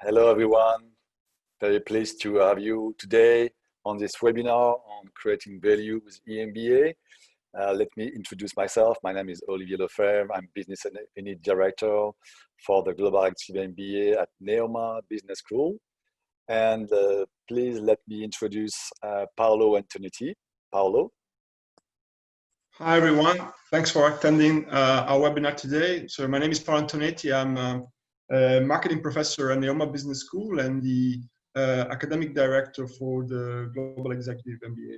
Hello, everyone. Very pleased to have you today on this webinar on creating value with EMBA. Let me introduce myself. My name is Olivier Lefebvre. I'm Business and Unit Director for the Global Executive MBA at Neoma Business School. And please let me introduce Paolo Antonetti. Paolo. Hi, everyone. Thanks for attending our webinar today. So my name is Paolo Antonetti. I'm a marketing professor at Neoma Business School and the academic director for the Global Executive MBA.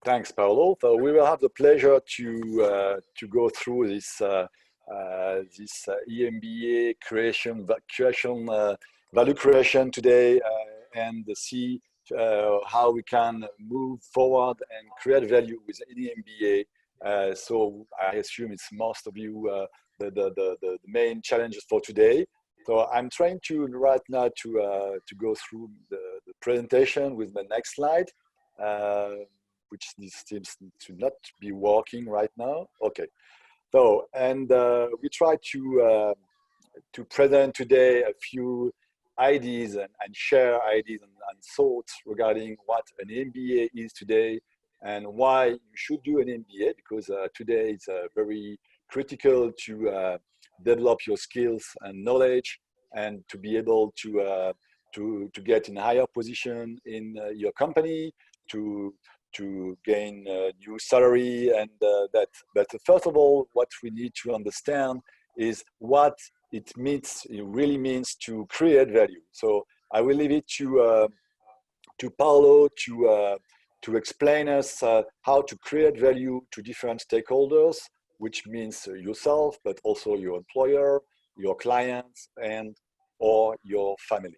Thanks, Paolo. So we will have the pleasure to go through this EMBA value creation today and see how we can move forward and create value with any MBA. So I assume it's most of you the main challenges for today. So I'm trying to right now to go through the presentation with the next slide, which this seems to not be working right now. Okay. So and we try to present today a few ideas and share ideas and thoughts regarding what an MBA is today and why you should do an MBA, because today it's very critical to develop your skills and knowledge and to be able to get in a higher position in your company, to gain a new salary, and that. But first of all, what we need to understand is what it really means to create value. So I will leave it to Paolo to explain us how to create value to different stakeholders, which means yourself, but also your employer, your clients, or your family.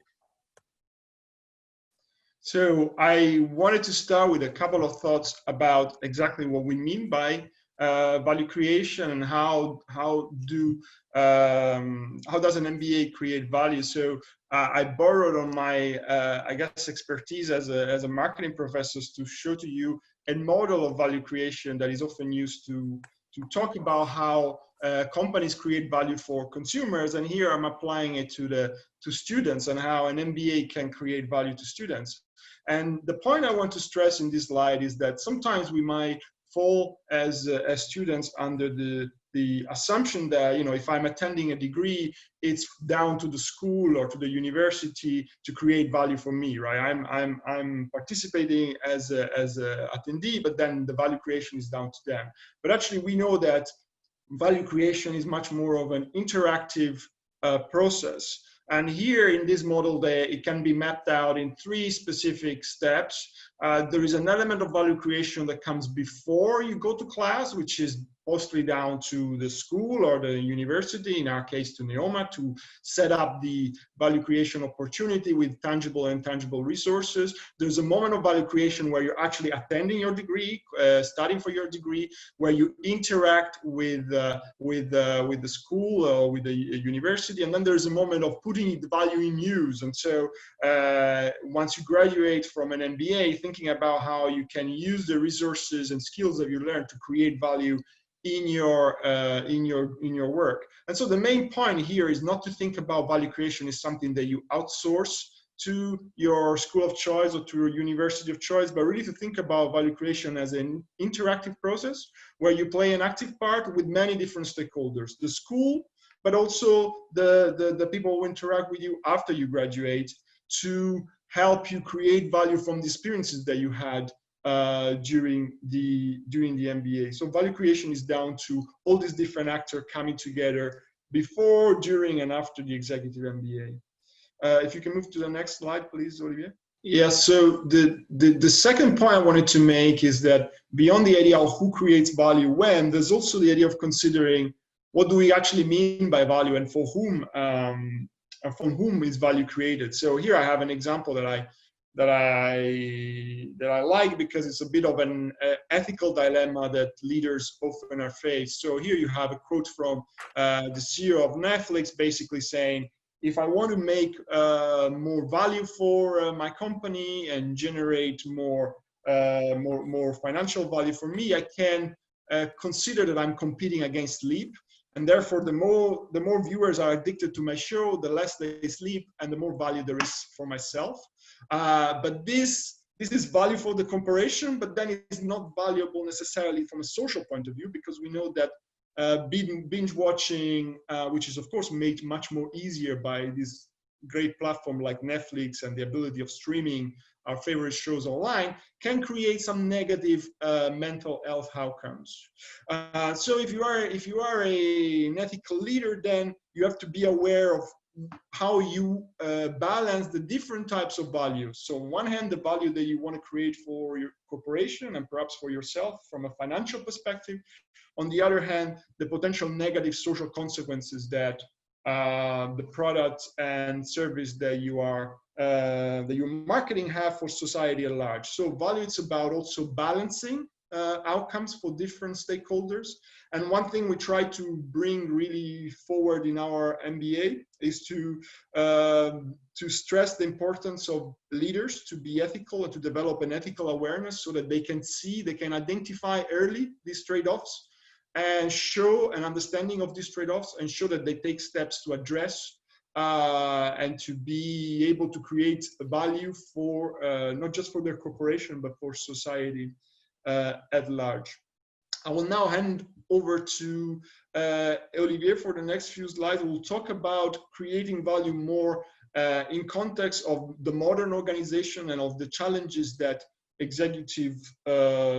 So I wanted to start with a couple of thoughts about exactly what we mean by value creation and how does an MBA create value. So I borrowed on my I guess expertise as a marketing professor to show to you a model of value creation that is often used to talk about how companies create value for consumers, and here I'm applying it to students and how an MBA can create value to students. And the point I want to stress in this slide is that sometimes we might fall as students under the assumption that, you know, if I'm attending a degree, it's down to the school or to the university to create value for me, right? I'm participating as a attendee, but then the value creation is down to them. But actually, we know that value creation is much more of an interactive process. And here in this model, it can be mapped out in 3 specific steps. There is an element of value creation that comes before you go to class, which is mostly down to the school or the university, in our case to Neoma, to set up the value creation opportunity with tangible and intangible resources. There's a moment of value creation where you're actually attending your degree, studying for your degree, where you interact with the school or with the university, and then there's a moment of putting the value in use. And so once you graduate from an MBA, thinking about how you can use the resources and skills that you learn to create value in your work. And so the main point here is not to think about value creation as something that you outsource to your school of choice or to your university of choice, but really to think about value creation as an interactive process where you play an active part with many different stakeholders, the school, but also the people who interact with you after you graduate, to help you create value from the experiences that you had during the MBA. So value creation is down to all these different actors coming together before, during, and after the Executive MBA. If you can move to the next slide, please, Olivier. Yeah, so the second point I wanted to make is that beyond the idea of who creates value when, there's also the idea of considering what do we actually mean by value and for whom, from whom is value created. So here I have an example that I like, because it's a bit of an ethical dilemma that leaders often are faced. So here you have a quote from the CEO of Netflix, basically saying, if I want to make more value for my company and generate more financial value for me, I can consider that I'm competing against sleep. And therefore, the more viewers are addicted to my show, the less they sleep, and the more value there is for myself. But this is value for the corporation, but then it's not valuable necessarily from a social point of view, because we know that binge watching, which is of course made much more easier by this great platform like Netflix and the ability of streaming our favorite shows online, can create some negative mental health outcomes. So if you are an ethical leader, then you have to be aware of how you balance the different types of values. So on one hand, the value that you want to create for your corporation and perhaps for yourself from a financial perspective. On the other hand, the potential negative social consequences that the product and service that you're marketing have for society at large. So value, it's about also balancing outcomes for different stakeholders. And one thing we try to bring really forward in our MBA is to stress the importance of leaders to be ethical and to develop an ethical awareness so that they can identify early these trade-offs and show an understanding of these trade-offs and show that they take steps to address and to be able to create value for not just for their corporation, but for society at large. I will now hand over to Olivier for the next few slides. We'll talk about creating value more in context of the modern organization and of the challenges that executive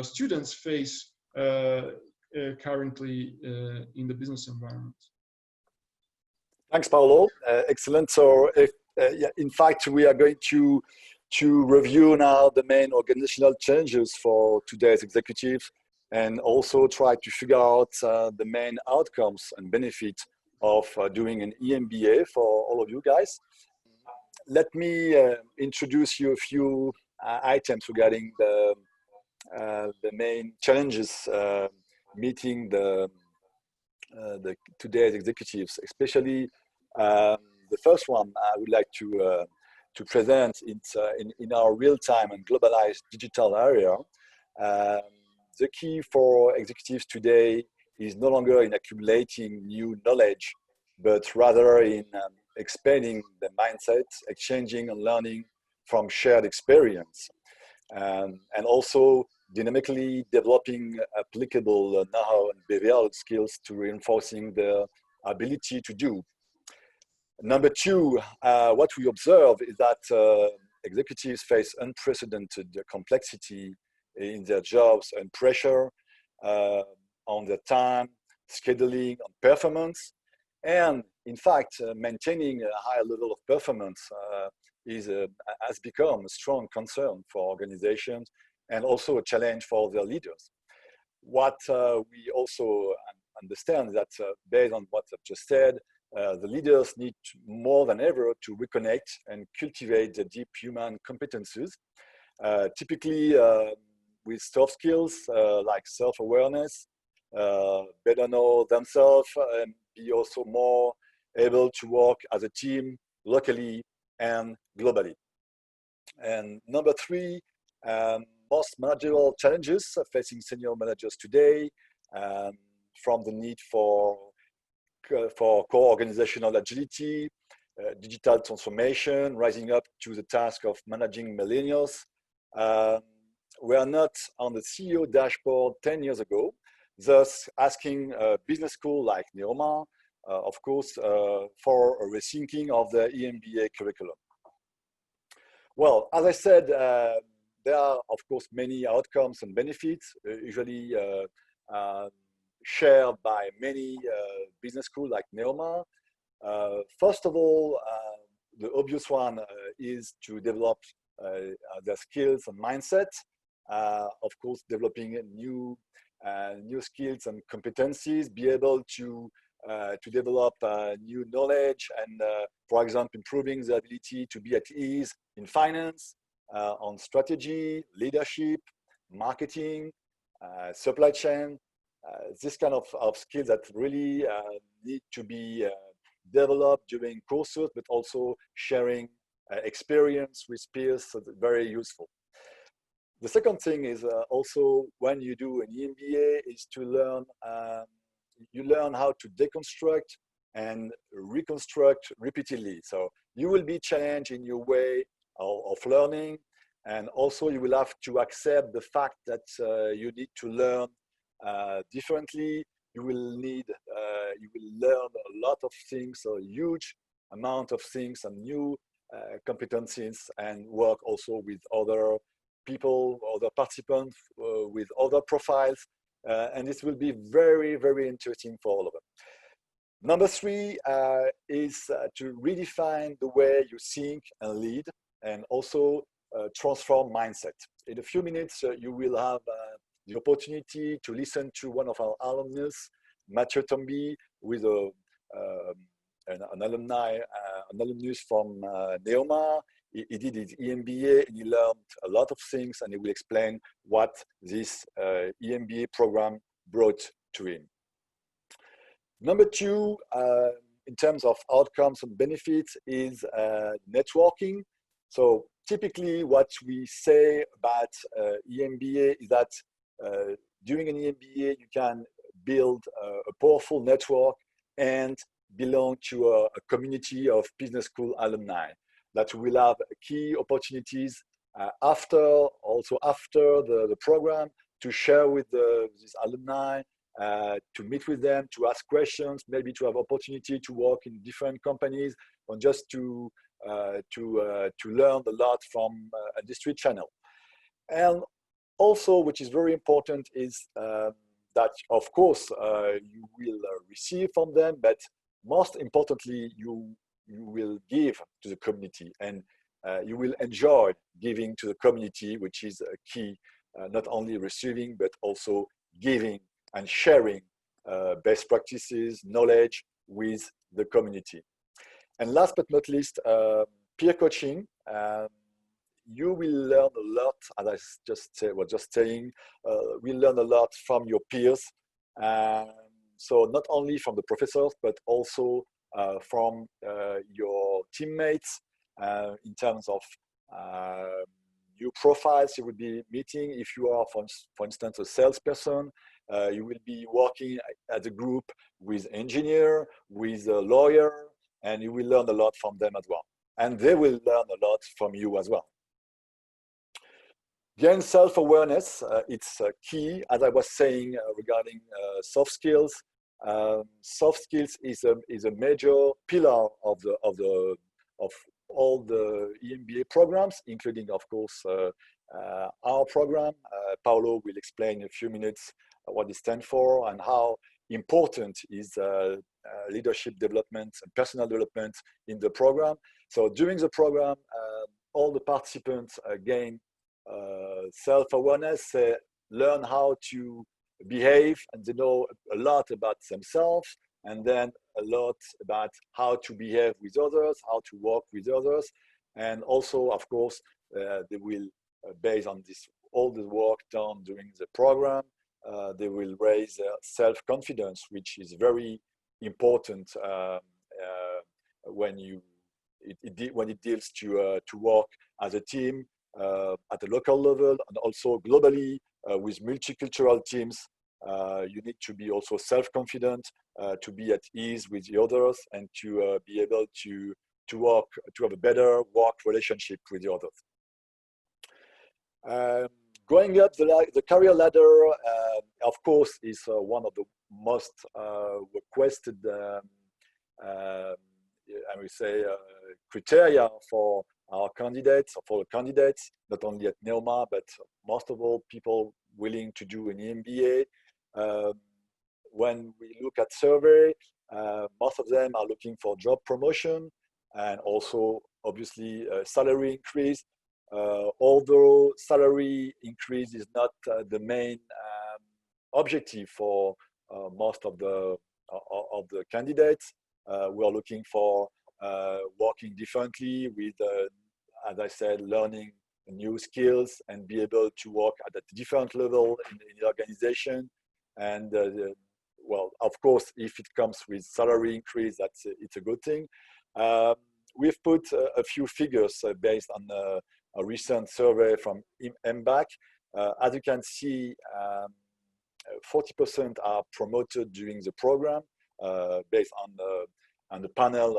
students face currently in the business environment. Thanks, Paolo. Excellent. So, yeah, in fact, we are going to review now the main organizational changes for today's executives, and also try to figure out the main outcomes and benefits of doing an EMBA for all of you guys. Let me introduce you a few items regarding the main challenges meeting today's executives, especially the first one I would like to present in our real-time and globalized digital area. The key for executives today is no longer in accumulating new knowledge, but rather in expanding the mindset, exchanging and learning from shared experience, and also dynamically developing applicable know-how and behavioral skills to reinforcing their ability to do. Number two, what we observe is that executives face unprecedented complexity in their jobs and pressure on their time, scheduling, on performance. And in fact, maintaining a high level of performance has become a strong concern for organizations and also a challenge for their leaders. What we also understand is that based on what I've just said, the leaders need more than ever to reconnect and cultivate the deep human competencies, typically with soft skills like self-awareness, better know themselves, and be also more able to work as a team locally and globally. And number three, most managerial challenges facing senior managers today, from the need for co-organizational agility, digital transformation, rising up to the task of managing millennials. We are not on the CEO dashboard 10 years ago, thus asking a business school like Neoma, of course, for a rethinking of the EMBA curriculum. Well, as I said, there are, of course, many outcomes and benefits, usually shared by many business schools like Neoma. First of all, the obvious one is to develop their skills and mindset. Of course, developing new skills and competencies, be able to develop new knowledge and, for example, improving the ability to be at ease in finance, on strategy, leadership, marketing, supply chain, this kind of skills that really need to be developed during courses, but also sharing experience with peers, so very useful. The second thing is also when you do an EMBA is to learn you learn how to deconstruct and reconstruct repeatedly. So you will be challenged in your way of learning, and also you will have to accept the fact that you need to learn differently. You will learn a lot of things, a huge amount of things and new competencies, and work also with other people, other participants, with other profiles. And this will be very, very interesting for all of them. Number three is to redefine the way you think and lead, and also transform mindset. In a few minutes, you will have the opportunity to listen to one of our alumnus, Mathieu Tombi, with an alumnus from Neoma. He did his EMBA and he learned a lot of things, and he will explain what this EMBA program brought to him. Number two, in terms of outcomes and benefits, is networking. So typically what we say about EMBA is that during an EMBA, you can build a powerful network and belong to a community of business school alumni that will have key opportunities after the program to share with these alumni, to meet with them, to ask questions, maybe to have opportunity to work in different companies, or just to learn a lot from a district channel. And also, which is very important, is that of course you will receive from them, but most importantly, you will give to the community, and you will enjoy giving to the community, which is a key, not only receiving, but also giving and sharing best practices, knowledge with the community. And last but not least, peer coaching. You will learn a lot, as I was just saying, we learn a lot from your peers. So not only from the professors, but also from your teammates in terms of new profiles you will be meeting. If you are, for instance, a salesperson, you will be working as a group with engineer, with a lawyer, and you will learn a lot from them as well. And they will learn a lot from you as well. Gain self-awareness, it's key, as I was saying regarding soft skills. Soft skills is a major pillar of all the EMBA programs, including, of course, our program. Paolo will explain in a few minutes what it stands for and how important is leadership development and personal development in the program. So during the program, all the participants gain self-awareness, learn how to behave, and they know a lot about themselves, and then a lot about how to behave with others, how to work with others. And also, of course, they will, based on this, all the work done during the program, they will raise self-confidence, which is very important when it deals to work as a team at a local level, and also globally with multicultural teams. You need to be also self-confident, to be at ease with the others, and to be able to have a better work relationship with the others. Going up the career ladder, of course, is one of the most requested, I would say, criteria for our candidates, not only at Neoma, but most of all people willing to do an MBA. When we look at survey, most of them are looking for job promotion and also obviously salary increase. Although salary increase is not the main objective for most of the candidates, we are looking for working differently with, as I said, learning new skills and be able to work at a different level in the organization. And well, of course, if it comes with salary increase, it's a good thing. We've put a few figures based on a recent survey from MBAC. As you can see, 40% are promoted during the program based on the panel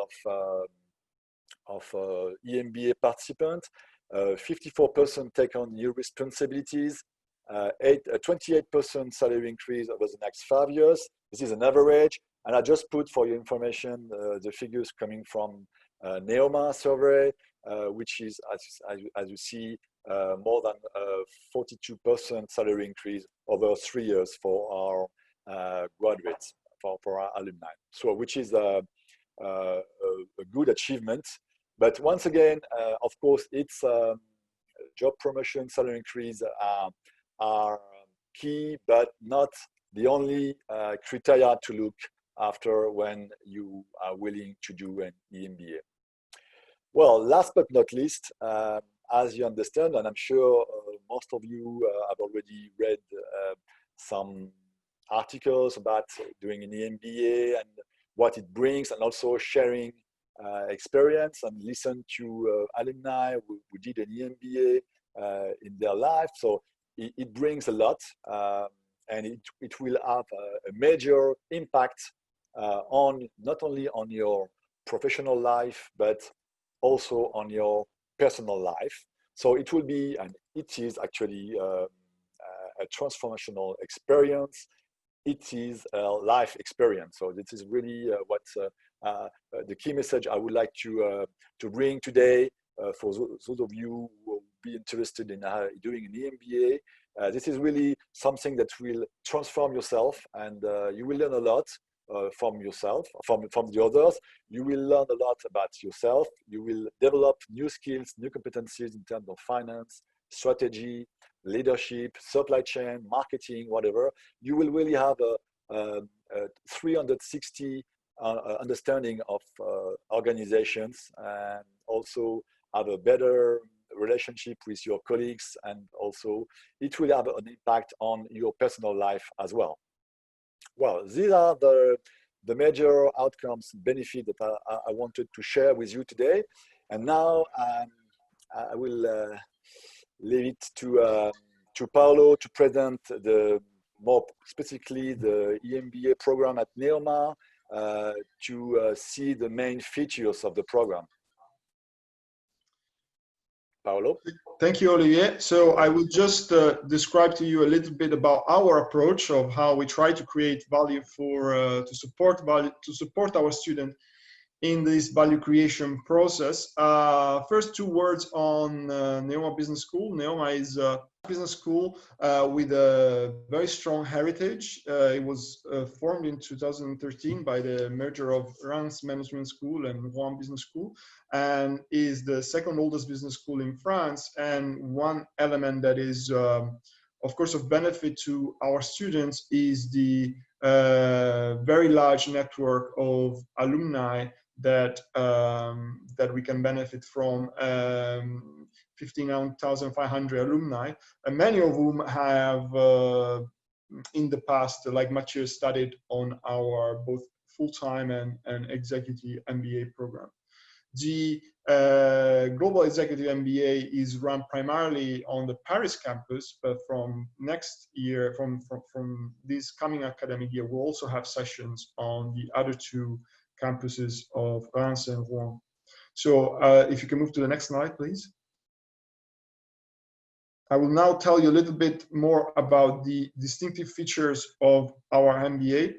of EMBA participants. 54% take on new responsibilities, 28% salary increase over the next 5 years. This is an average, and I just put for your information the figures coming from Neoma survey, which is, as you see, more than 42% salary increase over 3 years for our graduates, for our alumni. So, which is a good achievement. But once again, of course, it's job promotion, salary increase are key, but not the only criteria to look after when you are willing to do an EMBA. Well, last but not least, as you understand, and I'm sure most of you have already read some articles about doing an EMBA and what it brings, and also sharing experience and listen to alumni who did an EMBA in their life. So it brings a lot, and it will have a major impact on not only on your professional life, but also on your personal life. So it will be, and it is actually a transformational experience. It is a life experience. So this is really what the key message I would like to bring today for those of you who will be interested in doing an EMBA. This is really something that will transform yourself, and you will learn a lot from yourself, from the others. You will learn a lot about yourself. You will develop new skills, new competencies in terms of finance, strategy, leadership, supply chain, marketing, whatever. You will really have a 360 understanding of organizations, and also have a better relationship with your colleagues, and also it will have an impact on your personal life as well. Well, these are the major outcomes, benefits that I wanted to share with you today. And now I will leave it to Paolo to present more specifically the EMBA program at Neoma, to see the main features of the program. Paolo? Thank you, Olivier. So I will just describe to you a little bit about our approach of how we try to create value to support our student in this value creation process. First, 2 words on Neoma Business School. Neoma is a business school with a very strong heritage. It was formed in 2013 by the merger of Reims Management School and Rouen Business School, and is the 2nd oldest business school in France. And one element that is, of course, of benefit to our students is the very large network of alumni that we can benefit from. 15,500 alumni, and many of whom have in the past, like Mathieu, studied on our both full-time and executive MBA program. The Global Executive MBA is run primarily on the Paris campus, but from next year, from this coming academic year, we'll also have sessions on the other 2 campuses of Reims and Rouen. So if you can move to the next slide, please. I will now tell you a little bit more about the distinctive features of our MBA.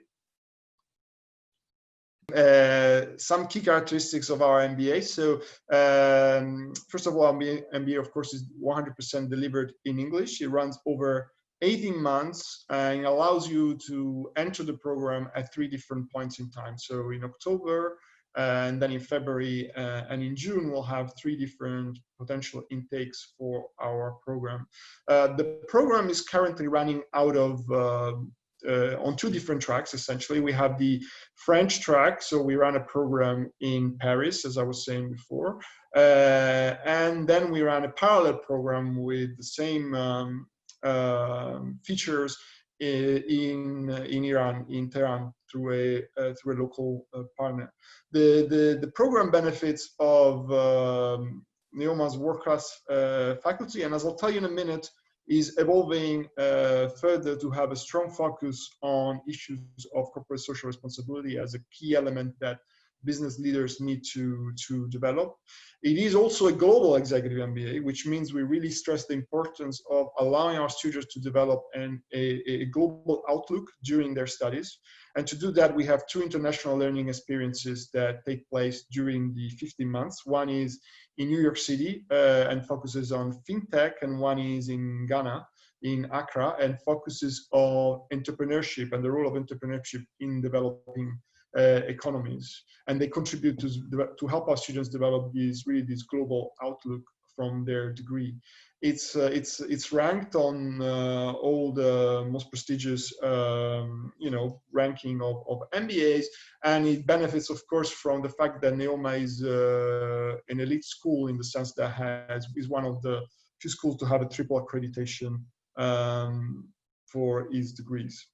Some key characteristics of our MBA. So first of all, MBA of course is 100% delivered in English. It runs over 18 months and allows you to enter the program at 3 different points in time. So in October, and then in February and in June, we'll have 3 different potential intakes for our program. The program is currently running out of on 2 different tracks. Essentially, we have the French track, so we run a program in Paris, as I was saying before, and then we run a parallel program with the same features in Iran, in Tehran, through a local partner. The program benefits of Neoma's world-class faculty, and as I'll tell you in a minute, is evolving further to have a strong focus on issues of corporate social responsibility as a key element that business leaders need to develop. It is also a global executive MBA, which means we really stress the importance of allowing our students to develop a global outlook during their studies. And to do that, we have two international learning experiences that take place during the 15 months. One is in New York City and focuses on fintech, and one is in Ghana, in Accra, and focuses on entrepreneurship and the role of entrepreneurship in developing economies. And they contribute to help our students develop this global outlook from their degree. It's ranked on all the most prestigious ranking of MBAs, and it benefits, of course, from the fact that Neoma is an elite school in the sense that is one of the few schools to have a triple accreditation for its degrees.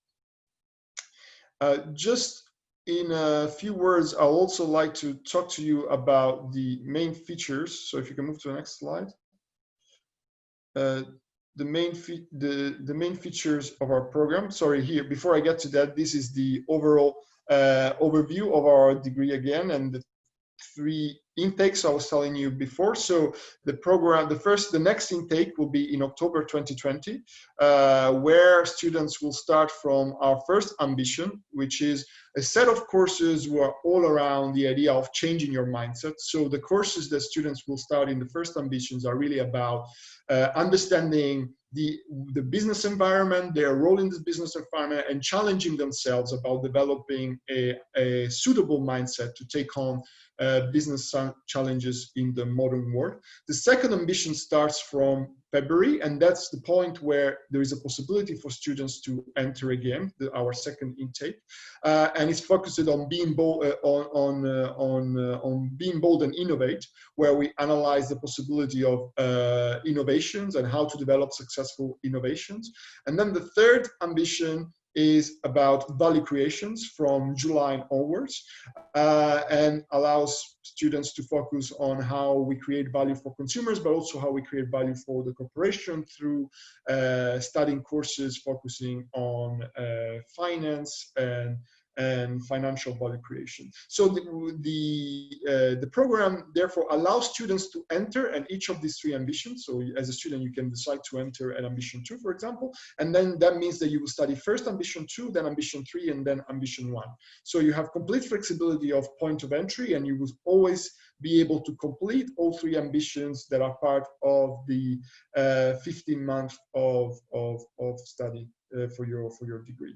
Just in a few words, I'd also like to talk to you about the main features. So if you can move to the next slide. The main features of our program. Sorry, here, before I get to that, this is the overall overview of our degree again, and the three intakes I was telling you before. So the program, the next intake will be in October 2020, where students will start from our first ambition, which is a set of courses who are all around the idea of changing your mindset. So the courses that students will start in the first ambitions are really about understanding the business environment, their role in this business environment, and challenging themselves about developing a suitable mindset to take on business challenges in the modern world. The second ambition starts from February, and that's the point where there is a possibility for students to enter again, our second intake, and it's focused on being bold, on being bold and innovate, where we analyze the possibility of innovations and how to develop successful innovations. And then the third ambition is about value creations from July onwards, and allows students to focus on how we create value for consumers, but also how we create value for the corporation through studying courses focusing on finance and financial value creation. So the program therefore allows students to enter and each of these three ambitions. So as a student, you can decide to enter an ambition 2, for example, and then that means that you will study first ambition 2, then ambition 3, and then ambition 1. So you have complete flexibility of point of entry, and you will always be able to complete all three ambitions that are part of the 15 months of study for your degree.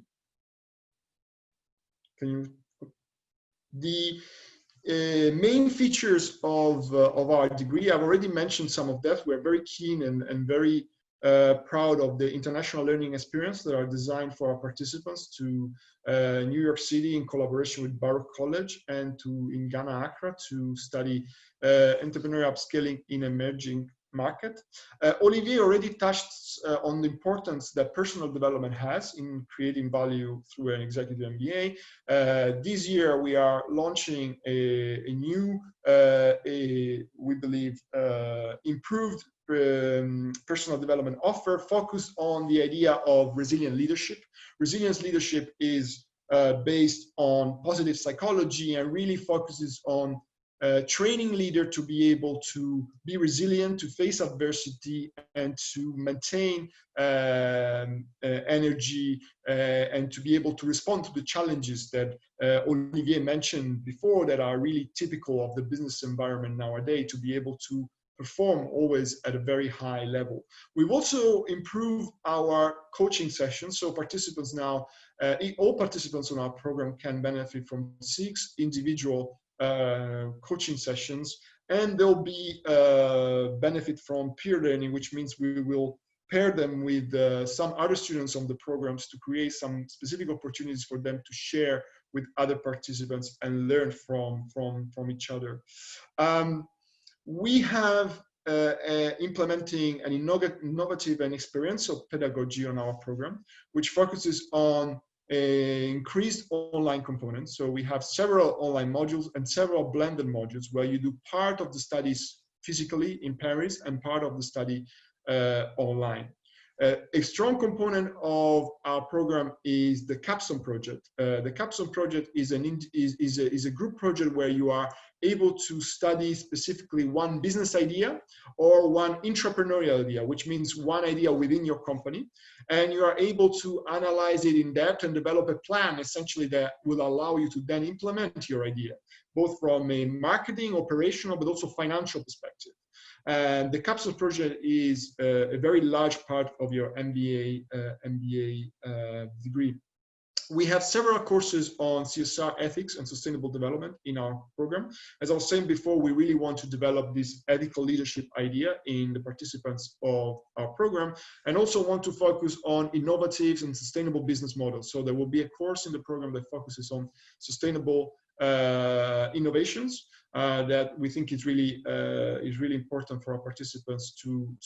The main features of our degree, I've already mentioned some of that. We're very keen and very proud of the international learning experience that are designed for our participants to New York City in collaboration with Baruch College, and in Ghana, Accra, to study entrepreneurial upscaling in emerging market. Olivier already touched on the importance that personal development has in creating value through an executive MBA. This year we are launching a new, we believe, improved personal development offer focused on the idea of resilient leadership. Resilience leadership is based on positive psychology and really focuses on training leader to be able to be resilient, to face adversity, and to maintain energy, and to be able to respond to the challenges that Olivier mentioned before, that are really typical of the business environment nowadays, to be able to perform always at a very high level. We've also improved our coaching sessions, so participants now, all participants on our program can benefit from 6 individual coaching sessions, and there'll be benefit from peer learning, which means we will pair them with some other students on the programs to create some specific opportunities for them to share with other participants and learn from each other. We have implementing an innovative and experiential pedagogy on our program, which focuses on increased online components. So we have several online modules and several blended modules where you do part of the studies physically in Paris and part of the study online. A strong component of our program is the capstone project. The capstone project is a group project where you are able to study specifically one business idea or one entrepreneurial idea, which means one idea within your company, and you are able to analyze it in depth and develop a plan essentially that will allow you to then implement your idea, both from a marketing, operational, but also financial perspective. And the capstone project is a very large part of your MBA degree. We have several courses on CSR ethics and sustainable development in our program. As I was saying before, we really want to develop this ethical leadership idea in the participants of our program, and also want to focus on innovative and sustainable business models. So there will be a course in the program that focuses on sustainable innovations that we think is really important for our participants to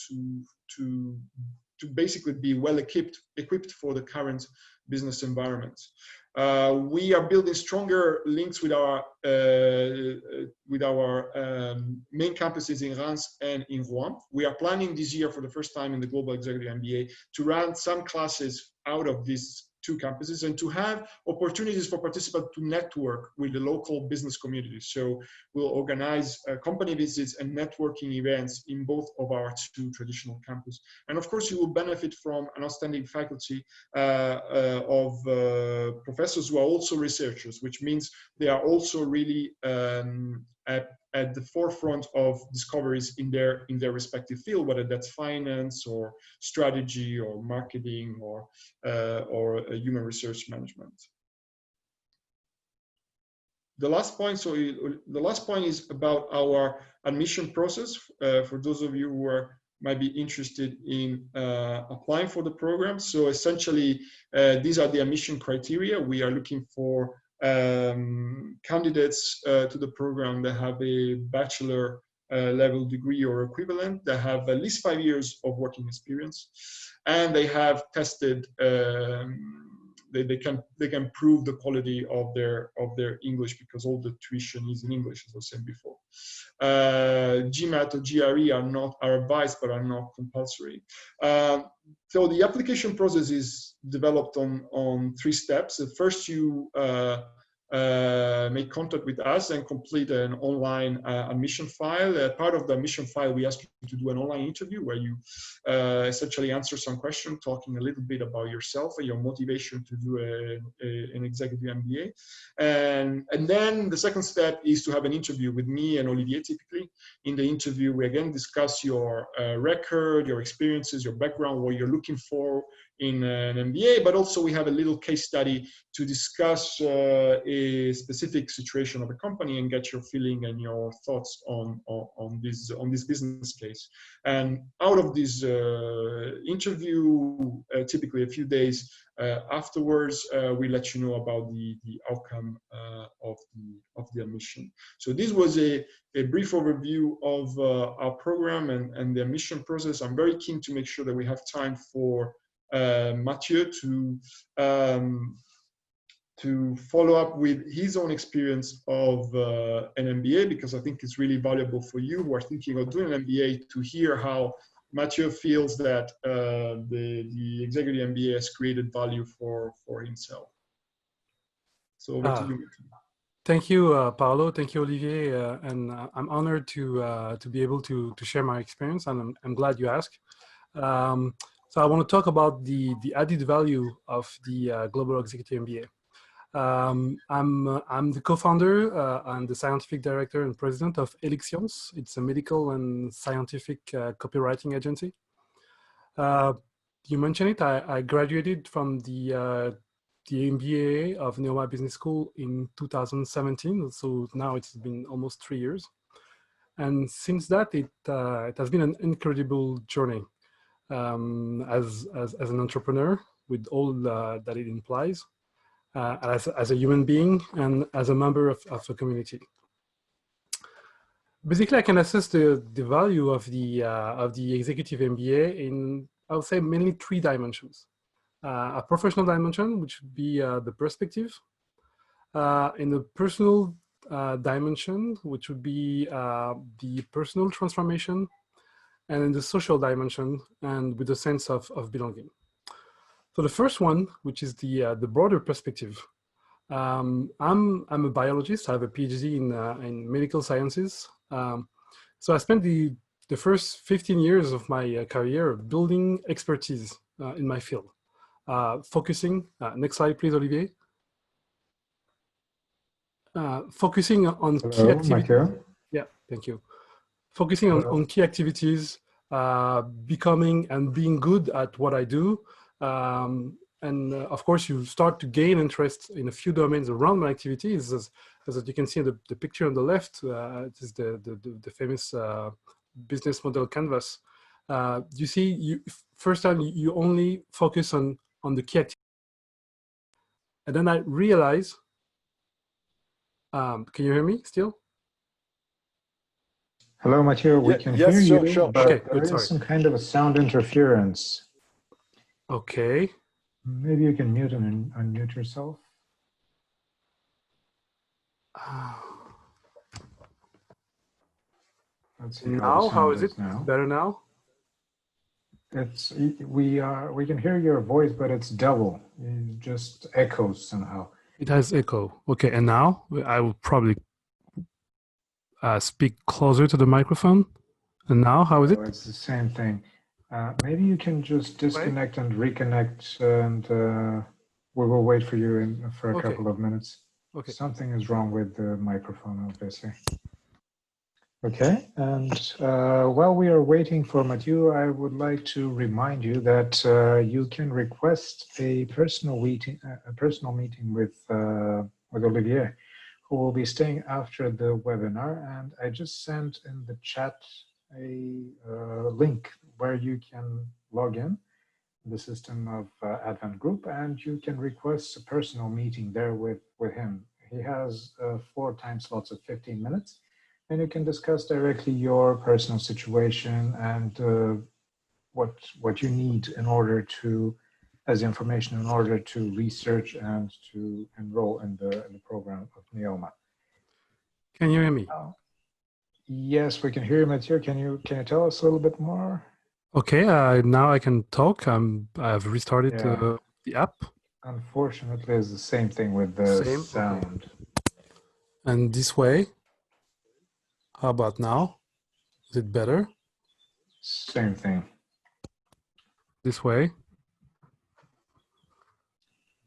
basically be well equipped for the current business environment. We are building stronger links with our main campuses in Reims and in Rouen. We are planning this year for the first time in the Global Executive MBA to run some classes out of these two campuses and to have opportunities for participants to network with the local business community. So we'll organize company visits and networking events in both of our two traditional campuses. And of course, you will benefit from an outstanding faculty of professors who are also researchers, which means they are also really at the forefront of discoveries in their respective field, whether that's finance or strategy or marketing or human research management. The last point is about our admission process. For those of you who might be interested in applying for the program. So essentially, these are the admission criteria. We are looking for candidates to the program that have a bachelor level degree or equivalent, that have at least 5 years of working experience, and they have tested. They can prove the quality of their English, because all the tuition is in English, as I said before. GMAT or GRE are advised but are not compulsory. So the application process is developed on 3 steps. First, you make contact with us and complete an online admission file. Part of the admission file, we ask you to do an online interview where you essentially answer some questions, talking a little bit about yourself and your motivation to do an executive MBA. And then the second step is to have an interview with me and Olivier. Typically, in the interview, we again discuss your record, your experiences, your background, what you're looking for in an MBA, but also we have a little case study to discuss a specific situation of a company and get your feeling and your thoughts on this business case. And out of this interview, typically a few days afterwards, we let you know about the outcome of the admission. So this was a brief overview of our program and the admission process. I'm very keen to make sure that we have time for Mathieu to follow up with his own experience of an MBA, because I think it's really valuable for you who are thinking of doing an MBA to hear how Mathieu feels that the executive MBA has created value for himself. So over to you, Mathieu. Thank you, Paolo. Thank you, Olivier. And I'm honored to be able to share my experience, and I'm glad you asked. So I want to talk about the added value of the Global Executive MBA. I'm the co-founder and the scientific director and president of Elections. It's a medical and scientific copywriting agency. You mentioned it. I graduated from the MBA of Neoma Business School in 2017. So now it's been almost 3 years. And since that, it has been an incredible journey. As an entrepreneur, with all that it implies, as a human being and as a member of a community. Basically, I can assess the value of the executive MBA in, I would say, mainly 3 dimensions. A professional dimension, which would be the perspective. In the personal dimension, which would be the personal transformation. and in the social dimension, and with a sense of belonging. So the first one, which is the broader perspective. I'm a biologist. I have a PhD in medical sciences. So I spent the first 15 years of my career building expertise in my field, focusing. Next slide, please, Olivier. Focusing on key activities. Mathieu. Yeah, thank you. Focusing on key activities, becoming and being good at what I do. Of course, you start to gain interest in a few domains around my activities. As you can see in the picture on the left, it is the famous business model canvas. You see, first time you only focus on the key activities. And then I realize, can you hear me still? Hello, Mathieu. We can hear sure, you, sure. but Okay, there is some kind of a sound interference. Okay. Maybe you can mute and unmute yourself. Let's see now, how is it? now. Better now? We can hear your voice, but it's double. It just echoes somehow. It has echo. Okay, and now I will probably speak closer to the microphone. And now, how is it? It's the same thing. Maybe you can just disconnect and reconnect, and we will wait for you for a couple of minutes. Okay. Something is wrong with the microphone, obviously. Okay, and while we are waiting for Mathieu, I would like to remind you that you can request a personal meeting with Olivier, who will be staying after the webinar. And I just sent in the chat a link where you can log in the system of Advent Group, and you can request a personal meeting there with him. He has 4 time slots of 15 minutes, and you can discuss directly your personal situation and what you need in order to, as information, in order to research and to enroll in the program of Neoma. Can you hear me? Yes, we can hear you, Mathieu. Can you tell us a little bit more? Okay, now I can talk. I've restarted the app. Unfortunately, it's the same thing with the sound. Okay. And this way, how about now? Is it better? Same thing. This way?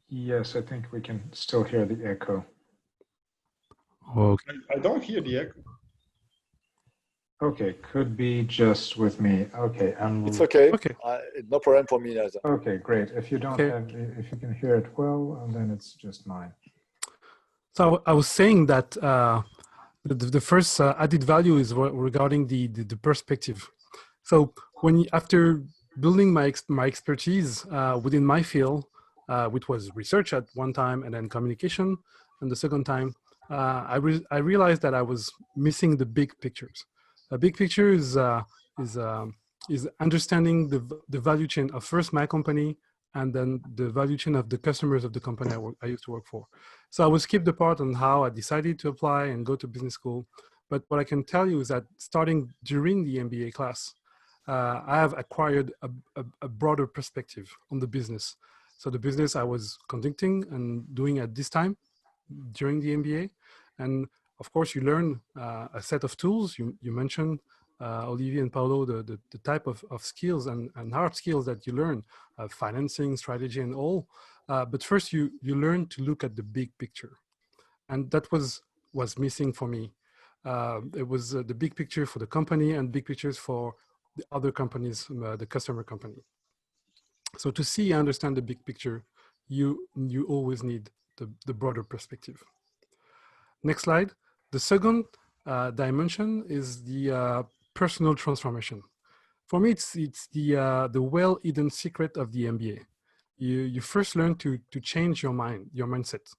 Yes, I think we can still hear the echo. Okay. I don't hear the echo. Okay, could be just with me. Okay, it's okay. Okay. No problem for me either. Okay, great. If you don't have, if you can hear it well, then it's just mine. So I was saying that the first added value is regarding the perspective. So after building my expertise within my field, which was research at one time and then communication, and the second time, I realized that I was missing the big pictures. A big picture is understanding the value chain of first my company and then the value chain of the customers of the company I used to work for. So I will skip the part on how I decided to apply and go to business school. But what I can tell you is that starting during the MBA class, I have acquired a broader perspective on the business. So the business I was conducting and doing at this time during the MBA. And of course, you learn a set of tools. You mentioned, Olivier and Paulo, the type of skills and hard skills that you learn, financing, strategy, and all. But first, you learn to look at the big picture. And that was missing for me. It was the big picture for the company and big pictures for the other companies, the customer company. So to see and understand the big picture, you always need the broader perspective. Next slide. The second dimension is the personal transformation. For me, it's the well-hidden secret of the MBA. You first learn to change your mindset.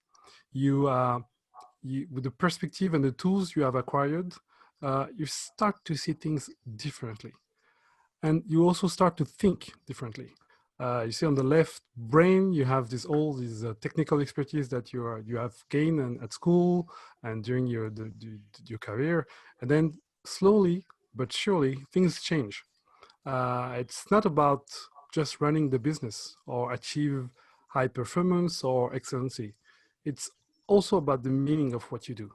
With the perspective and the tools you have acquired, you start to see things differently, and you also start to think differently. You see on the left brain, you have all these technical expertise that you have gained at school and during your career, and then slowly but surely things change. It's not about just running the business or achieve high performance or excellency. It's also about the meaning of what you do,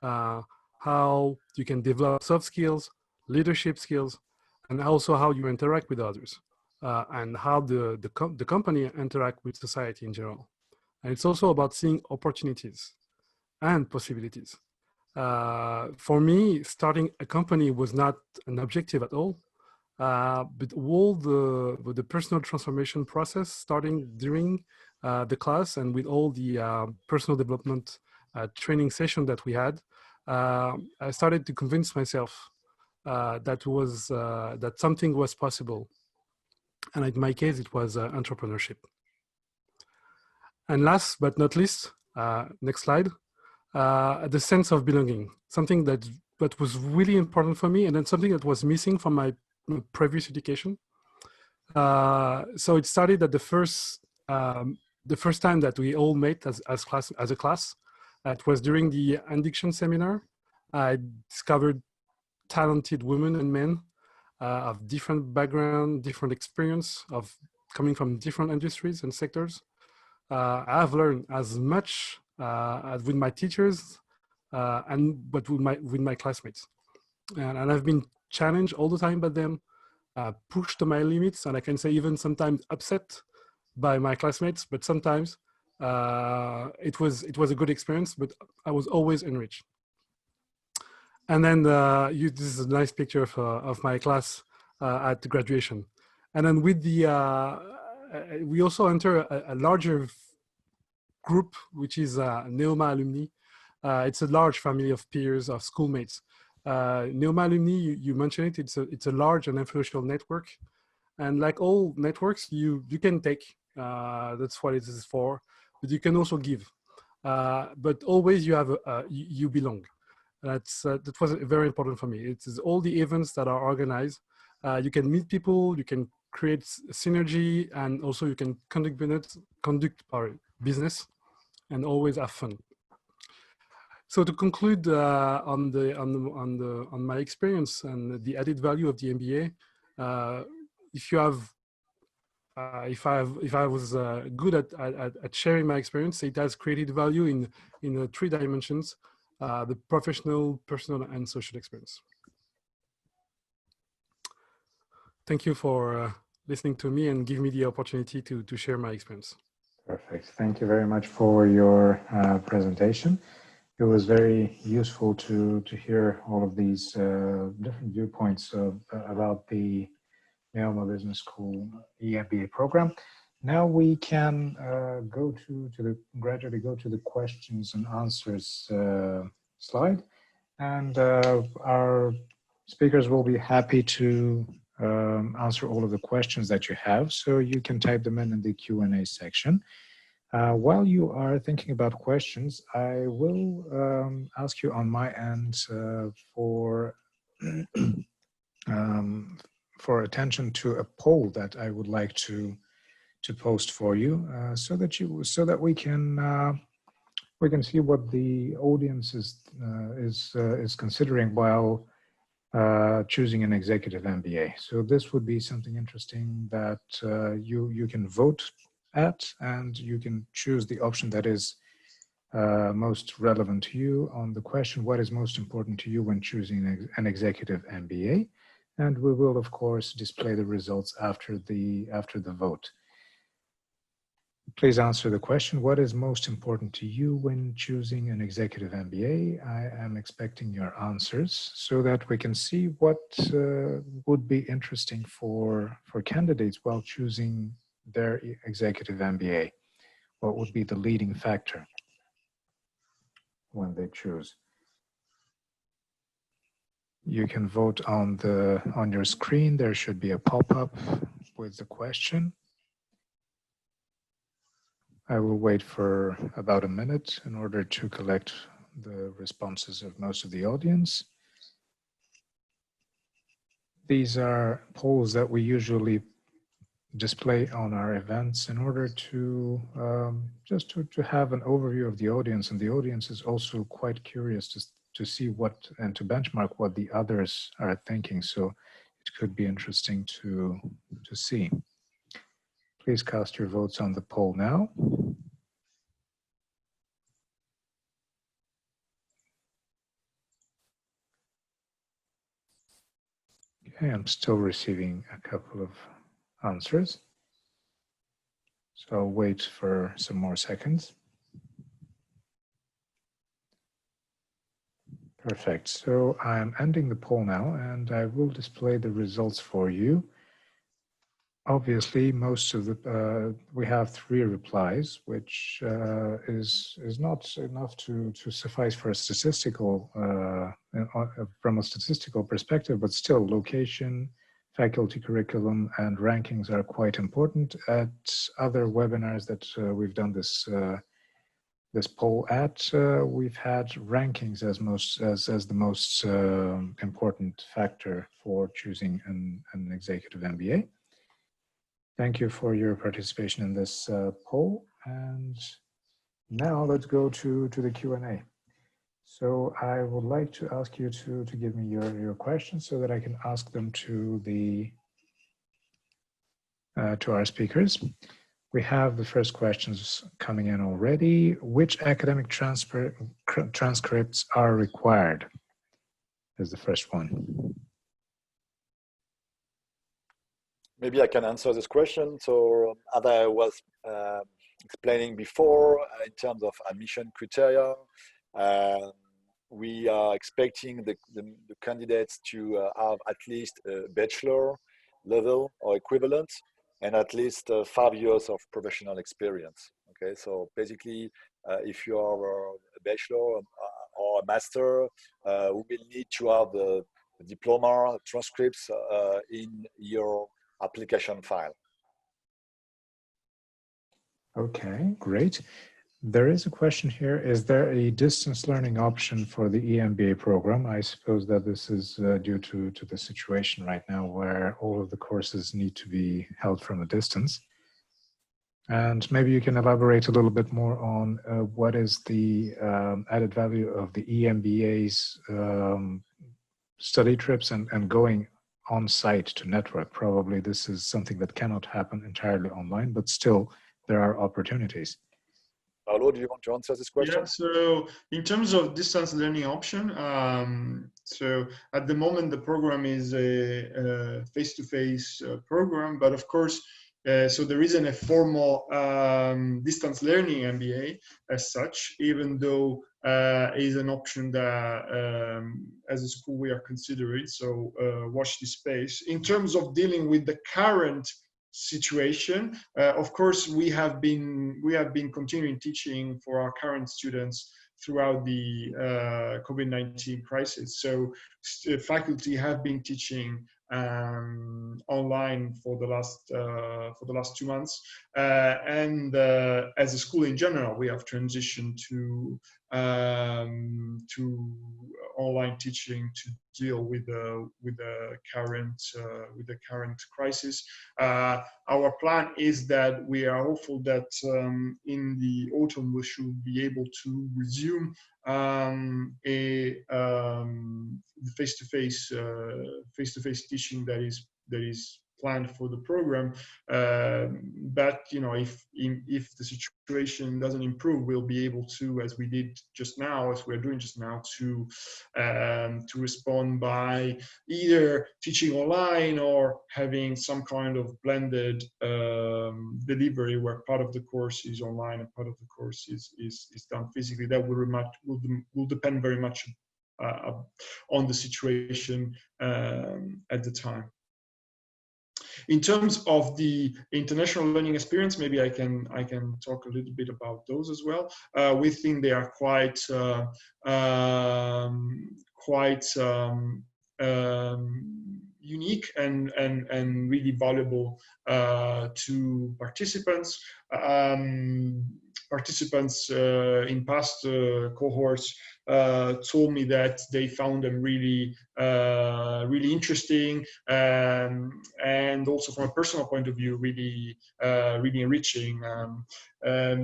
how you can develop soft skills, leadership skills, and also how you interact with others, and how the company interact with society in general. And it's also about seeing opportunities and possibilities. For me, starting a company was not an objective at all, but all the personal transformation process starting during the class and with all the personal development training session that we had, I started to convince myself that something was possible. And in my case, it was entrepreneurship. And last but not least, next slide, the sense of belonging, something that was really important for me, and then something that was missing from my previous education. So it started at the first time that we all met as a class. It was during the addiction seminar. I discovered talented women and men of different background, different experience, of coming from different industries and sectors. I've learned as much as with my teachers, but with my classmates, and I've been challenged all the time by them, pushed to my limits, and I can say even sometimes upset by my classmates. But sometimes it was a good experience, but I was always enriched. And then this is a nice picture of my class at the graduation. And then with we also enter a larger group, which is Neoma Alumni. It's a large family of peers, of schoolmates. Neomalumi, you mentioned it, it's a large and influential network. And like all networks, you can take, that's what it is for, but you can also give. But always you have you belong. That was very important for me. It's all the events that are organized. You can meet people, you can create synergy, and also you can conduct business, and always have fun. So to conclude on my experience and the added value of the MBA, if I was good at sharing my experience, it has created value in 3 dimensions: the professional, personal, and social experience. Thank you for listening to me and give me the opportunity to share my experience. Perfect. Thank you very much for your presentation. It was very useful to hear all of these different viewpoints about the Neoma Business School EMBA program. Now we can gradually go to the questions and answers slide, and our speakers will be happy to answer all of the questions that you have. So you can type them in the Q&A section. While you are thinking about questions, I will ask you on my end for attention to a poll that I would like to post for you, so that we can see what the audience is considering while choosing an executive MBA. So this would be something interesting that you can vote at, and you can choose the option that is most relevant to you on the question, what is most important to you when choosing an executive MBA? And we will, of course, display the results after the vote. Please answer the question, what is most important to you when choosing an executive MBA? I am expecting your answers so that we can see what would be interesting for candidates while choosing their executive MBA. What would be the leading factor when they choose? You can vote on your screen. There should be a pop-up with the question. I will wait for about a minute in order to collect the responses of most of the audience. These are polls that we usually display on our events in order to just to have an overview of the audience, and the audience is also quite curious to see what and to benchmark what the others are thinking. So could be interesting to see. Please cast your votes on the poll now. Okay, I'm still receiving a couple of answers, so I'll wait for some more seconds. Perfect. So I'm ending the poll now, and I will display the results for you. Obviously, most of the we have 3 replies, which is not enough to suffice for a statistical from a statistical perspective, but still, location, faculty curriculum, and rankings are quite important. At other webinars that we've done this poll at, we've had rankings as the most important factor for choosing an executive MBA. Thank you for your participation in this poll. And now let's go to the Q&A. So I would like to ask you to give me your questions so that I can ask them to our speakers. We have the first questions coming in already. Which academic transcripts are required? Is the first one. Maybe I can answer this question. So as I was explaining before, in terms of admission criteria, we are expecting the candidates to have at least a bachelor level or equivalent, and at least 5 years of professional experience. Okay, so basically, if you are a bachelor or a master, we will need to have the diploma transcripts in your application file. Okay, great. There is a question here. Is there a distance learning option for the EMBA program? I suppose that this is due to the situation right now where all of the courses need to be held from a distance. And maybe you can elaborate a little bit more on what is the added value of the EMBA's study trips and going on site to network. Probably this is something that cannot happen entirely online, but still there are opportunities. Paolo, do you want to answer this question? Yeah, so in terms of distance learning option, so at the moment the program is a face-to-face program, but of course, so there isn't a formal distance learning MBA as such, even though is an option that as a school we are considering. So watch this space. In terms of dealing with the current situation, of course, we have been continuing teaching for our current students throughout the COVID-19 crisis. So faculty have been teaching online for the last 2 months, and as a school in general, we have transitioned to online teaching to deal with the current crisis. Our plan is that we are hopeful that in the autumn we should be able to resume face-to-face teaching that is planned for the program. But you know, if the situation doesn't improve, we'll be able to, as we did just now, as we're doing just now, to respond by either teaching online or having some kind of blended delivery where part of the course is online and part of the course is done physically. That will depend very much on the situation at the time. In terms of the international learning experience, maybe I can talk a little bit about those as well. We think they are quite unique and really valuable to participants. Participants in past cohorts told me that they found them really interesting, and also from a personal point of view, really enriching.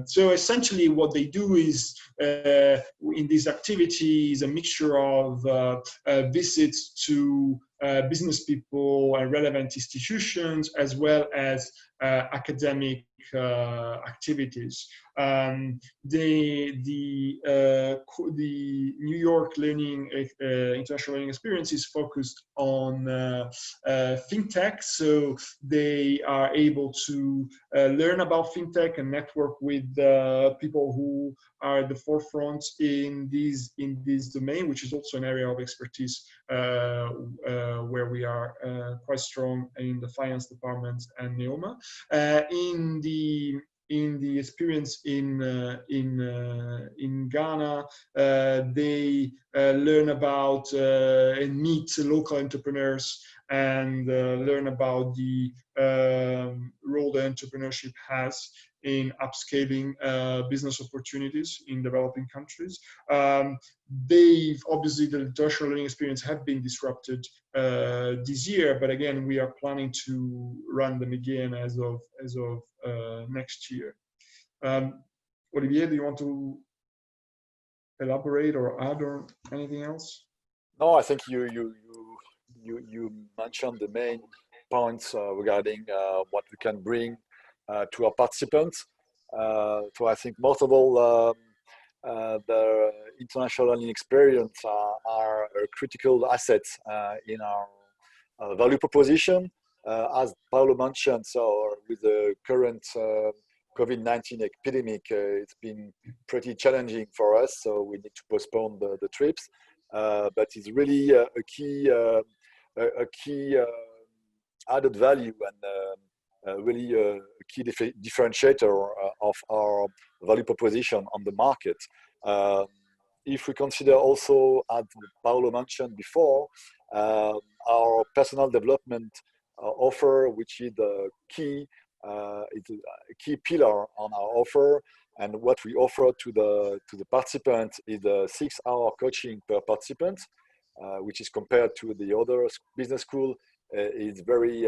So essentially what they do is in these activities a mixture of visits to business people and relevant institutions, as well as academic activities. The New York International Learning Experience is focused on fintech, so they are able to learn about fintech and network with people who are at the forefront in this domain, which is also an area of expertise where we are quite strong in the finance department and Neoma. In the experience in Ghana, they learn about and meet local entrepreneurs and learn about the role that entrepreneurship has in upscaling business opportunities in developing countries. Obviously the tertiary learning experience have been disrupted this year, but again, we are planning to run them again as of next year. Olivier, do you want to elaborate or add or anything else? No, I think you mentioned the main points regarding what we can bring to our participants. So I think most of all, the international learning experience are critical assets in our value proposition. As Paulo mentioned, so with the current COVID-19 epidemic, it's been pretty challenging for us, so we need to postpone the trips. But it's really a key added value and really a key differentiator of our value proposition on the market. If we consider also, as Paulo mentioned before, our personal development offer, which is the key, it's a key pillar on our offer, and what we offer to the participants is a 6-hour coaching per participant, which is compared to the other business school, is very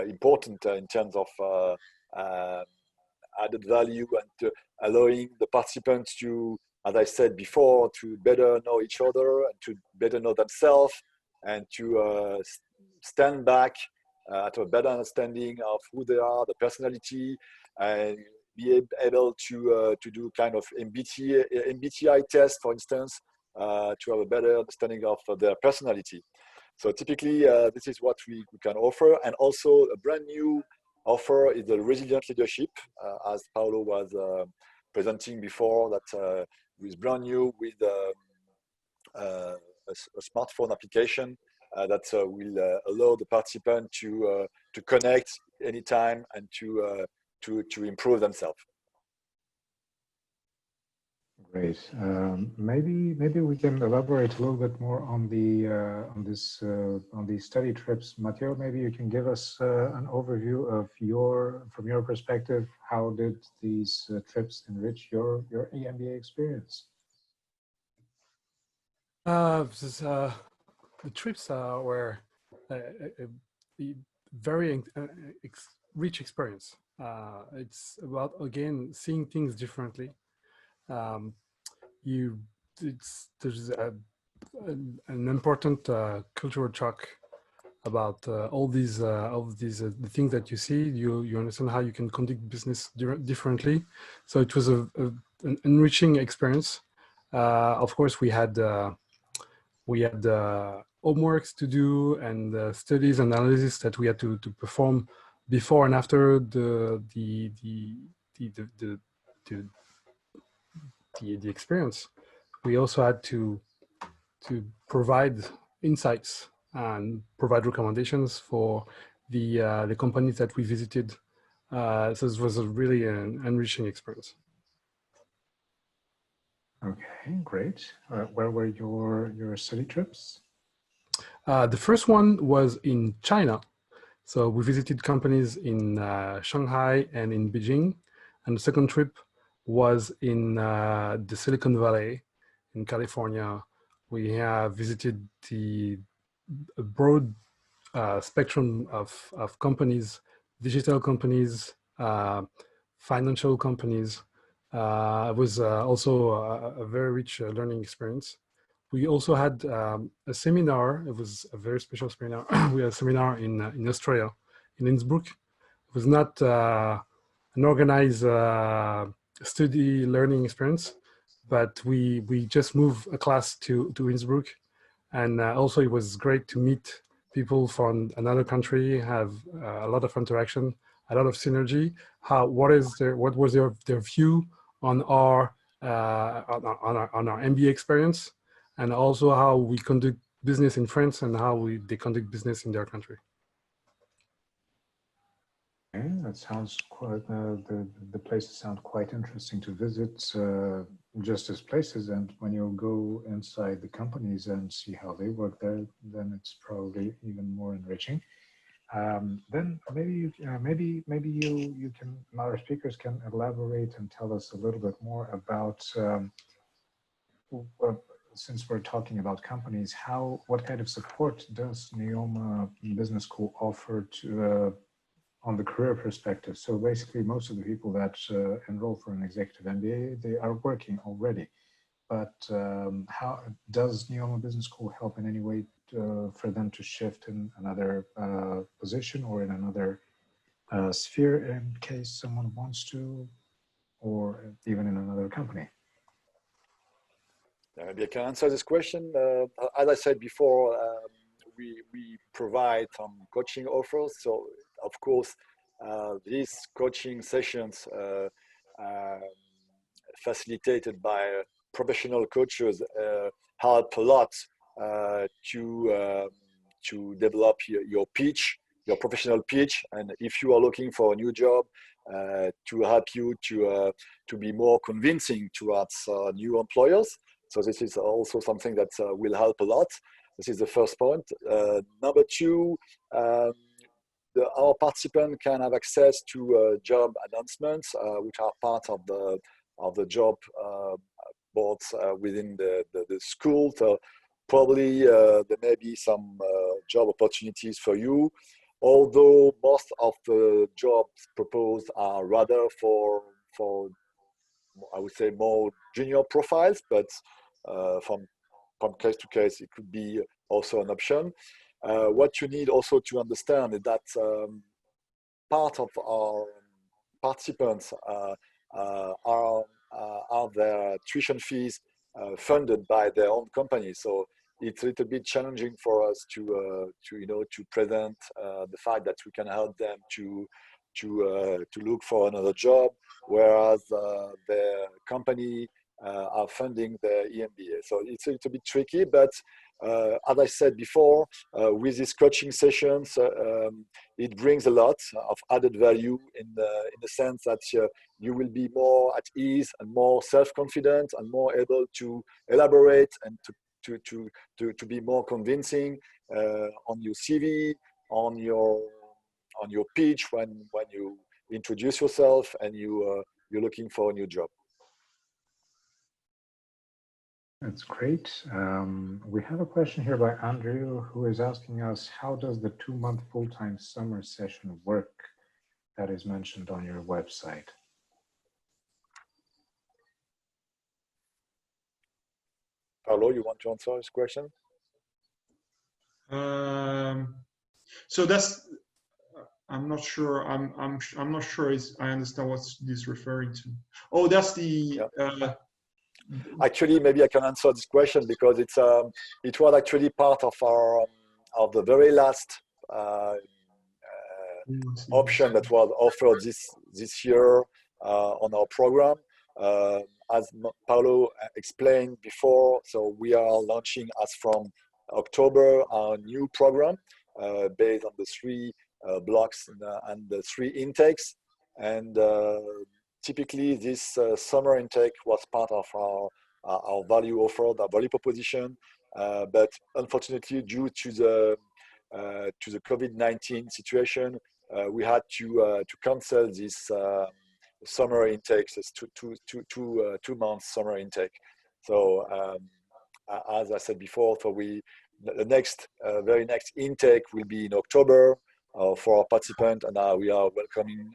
important in terms of added value and allowing the participants to, as I said before, to better know each other and to better know themselves and to stand back to a better understanding of who they are, the personality, and be able to do kind of MBTI test, for instance, to have a better understanding of their personality. So typically, this is what we can offer. And also a brand new offer is the resilient leadership, as Paulo was presenting before, that is brand new with a smartphone application that will allow the participant to connect anytime and to improve themselves. Great. Maybe we can elaborate a little bit more on these study trips. Matteo, maybe you can give us an overview of from your perspective, how did these trips enrich your EMBA experience? The trips were a very rich experience. It's about, again, seeing things differently. There's an important cultural shock about all these the things that you see. You understand how you can conduct business differently. So it was an enriching experience. Of course, we had homeworks to do and studies and analysis that we had to perform before and after the experience. We also had to provide insights and provide recommendations for the companies that we visited. So this was a really enriching experience. Okay, great. Where were your study trips? The first one was in China. So we visited companies in Shanghai and in Beijing. And the second trip was in the Silicon Valley in California. We have visited a broad spectrum of companies, digital companies, financial companies. It was also a very rich learning experience. we also had a seminar. It was a very special seminar. We had a seminar in Austria, in Innsbruck. It was not an organized study learning experience, but we just moved a class to Innsbruck, and also it was great to meet people from another country, have a lot of interaction, a lot of synergy. What was their view on our MBA experience, and also how we conduct business in France and how they conduct business in their country. Okay, that sounds quite, the places sound quite interesting to visit, just as places. And when you go inside the companies and see how they work there, then it's probably even more enriching. Then maybe you can, our speakers can elaborate and tell us a little bit more about, since we're talking about companies, what kind of support does Neoma Business School offer to on the career perspective? So basically, most of the people that enroll for an executive MBA, they are working already. But how does Neoma Business School help in any way for them to shift in another position or in another sphere in case someone wants to, or even in another company? Maybe I can answer this question. As I said before, we provide some coaching offers. So, of course, these coaching sessions facilitated by professional coaches help a lot to develop your pitch, your professional pitch. And if you are looking for a new job, to help you to be more convincing towards new employers. So this is also something that will help a lot. This is the first point. Number two, our participants can have access to job announcements, which are part of the job boards within the school. So probably there may be some job opportunities for you, although most of the jobs proposed are rather for I would say more junior profiles, but from case to case, it could be also an option. What you need also to understand is that part of our participants are their tuition fees funded by their own company. So it's a little bit challenging for us to present the fact that we can help them to look for another job, whereas their company are funding the EMBA. So it's a little bit tricky, but as I said before, with these coaching sessions, it brings a lot of added value in the sense that you will be more at ease and more self-confident and more able to elaborate and to be more convincing on your CV, on your pitch when you introduce yourself and you're looking for a new job. That's great. We have a question here by Andrew, who is asking us, how does the 2-month full-time summer session work that is mentioned on your website? Paulo, you want to answer this question? So that's, I'm not sure. I'm not sure I understand what this referring to. Oh, that's the. Yeah. Actually, maybe I can answer this question because it was actually part of the very last option that was offered this year on our program. As Paulo explained before, so we are launching as from October our new program based on the 3 blocks and the 3 intakes. And typically, this summer intake was part of our value offer, our value proposition. But unfortunately, due to the COVID-19 situation, we had to cancel this summer intake, this 2 months summer intake. So as I said before, so the very next intake will be in October for our participant, and we are welcoming.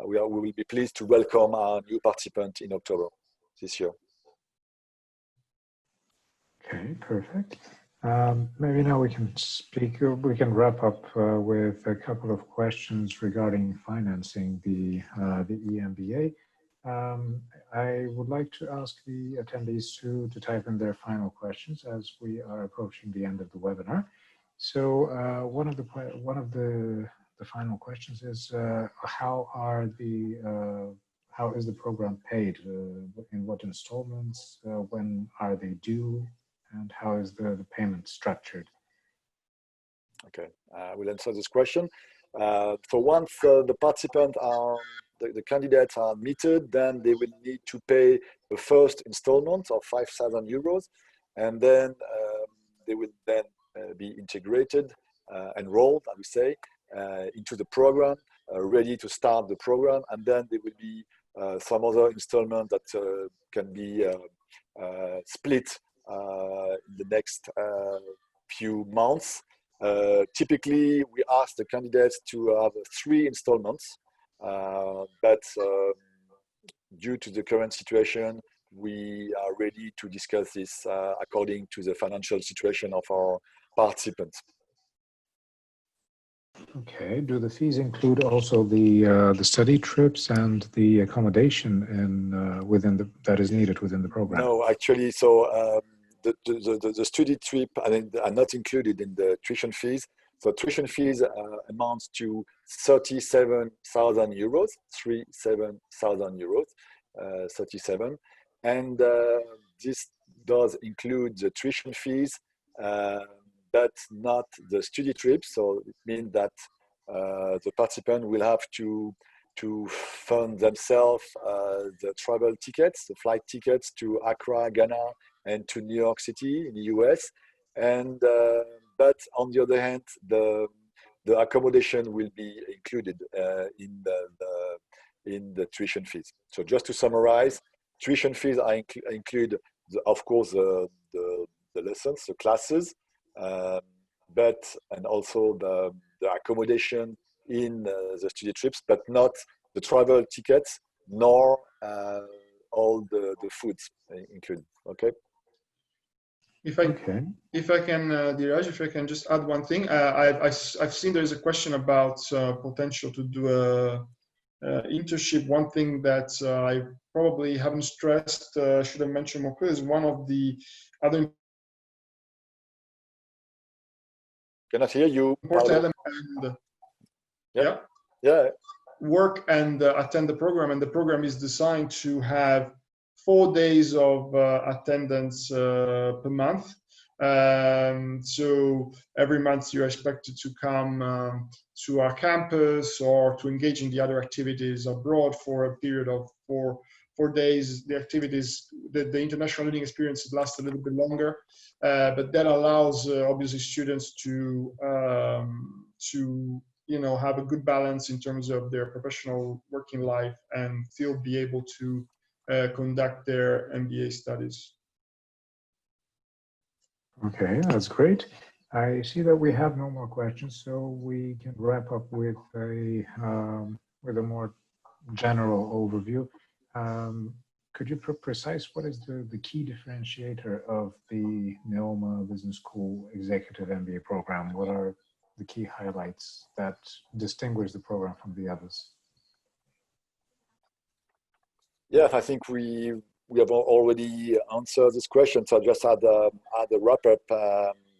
We will be pleased to welcome our new participant in October this year. Okay, perfect. Maybe now we can wrap up with a couple of questions regarding financing the EMBA. I would like to ask the attendees to type in their final questions as we are approaching the end of the webinar. So one of the final questions is how is the program paid? In what installments? When are they due? And how is the payment structured? Okay, we'll answer this question. For once the participants the candidates are admitted, then they will need to pay the first installment of 5,000 euros, and then they will then be integrated, enrolled, I would say, into the program, ready to start the program, and then there will be some other installment that can be split in the next few months. Typically, we ask the candidates to have 3 installments, but due to the current situation, we are ready to discuss this according to the financial situation of our participants. Okay. Do the fees include also the study trips and the accommodation that is needed within the program? No, actually, so the study trip are not included in the tuition fees. So tuition fees amounts to 37,000 euros, 37,000 euros, 37, and this does include the tuition fees, but not the study trips. So it means that the participant will have to fund themselves the travel tickets, the flight tickets to Accra, Ghana, and to New York City in the US. And but on the other hand, the accommodation will be included in the tuition fees. So just to summarize, tuition fees include, of course, the lessons, the classes, and also the accommodation in the study trips, but not the travel tickets, nor all the foods included. Okay. If I can, Dheeraj, if I can just add one thing, I've seen there's a question about potential to do a internship. One thing that I probably haven't stressed, should have mentioned more clearly, is one of the other cannot hear you. important element. Work and attend the program, and the program is designed to have 4 days of attendance per month. So every month you're expected to come to our campus or to engage in the other activities abroad for a period of four days. The activities, the international learning experiences last a little bit longer, but that allows obviously students to have a good balance in terms of their professional working life and still be able to conduct their MBA studies. Okay, that's great. I see that we have no more questions, so we can wrap up with a more general overview. Could you precise what is the key differentiator of the Neoma Business School Executive MBA program? What are the key highlights that distinguish the program from the others? Yeah, I think we have already answered this question. So I just add a wrap up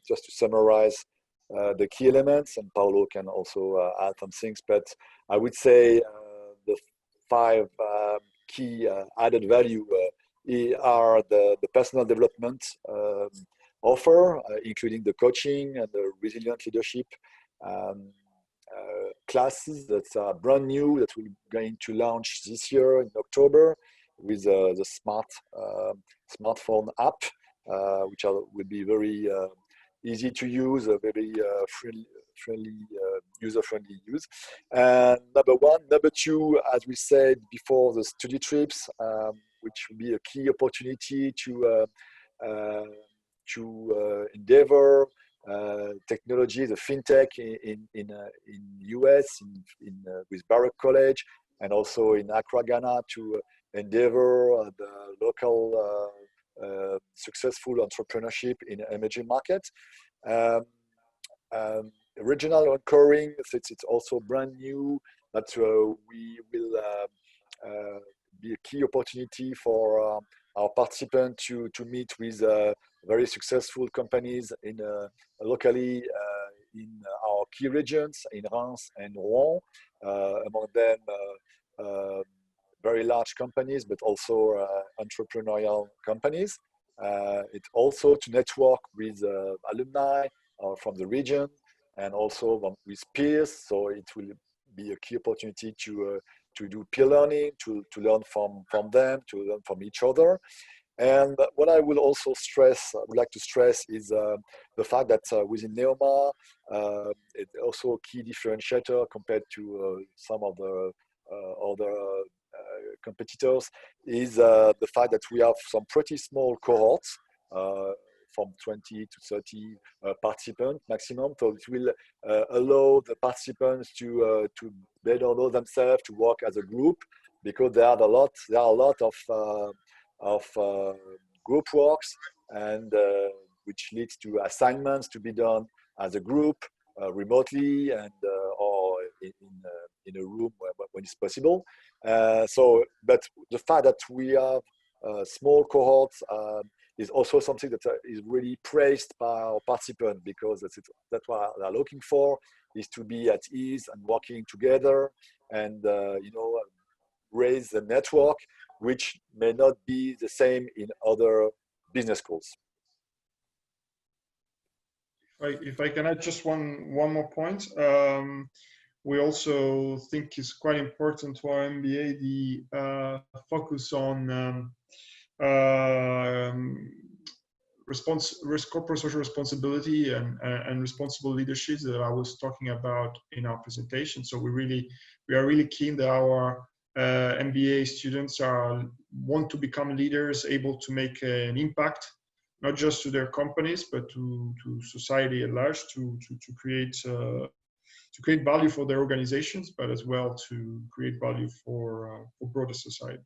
just to summarize the key elements, and Paolo can also add some things. But I would say the 5 key added value are the personal development offer, including the coaching and the resilient leadership classes that are brand new, that we're going to launch this year in October with the smartphone app, which will be very easy to use, very friendly, user-friendly use. And number 1. Number 2, as we said before, the study trips, which will be a key opportunity to endeavor technology, the fintech in US, with Baruch College, and also in Accra, Ghana, to endeavor the local successful entrepreneurship in emerging markets. Regional occurring, it's also brand new, but we will be a key opportunity for our participants to meet with very successful companies in locally in our key regions in Reims and Rouen, among them very large companies, but also entrepreneurial companies. It's also to network with alumni from the region and also with peers. So it will be a key opportunity to do peer learning, to learn from them, to learn from each other. And what I will also would like to stress is the fact that within Neoma, it's also a key differentiator compared to some of the other competitors, is the fact that we have some pretty small cohorts, from 20 to 30 participants maximum. So it will allow the participants to better know themselves, to work as a group, because there are a lot of group works, and which leads to assignments to be done as a group, remotely, and or in a room when it's possible. But the fact that we have small cohorts is also something that is really praised by our participants, because that's what they're looking for, is to be at ease and working together, and raise the network, which may not be the same in other business schools. If I can add just one more point, we also think it's quite important to our MBA the focus on corporate social responsibility and responsible leadership that I was talking about in our presentation. So we are really keen that our MBA students want to become leaders, able to make an impact, not just to their companies, but to society at large, to create value for their organizations, but as well to create value for broader society.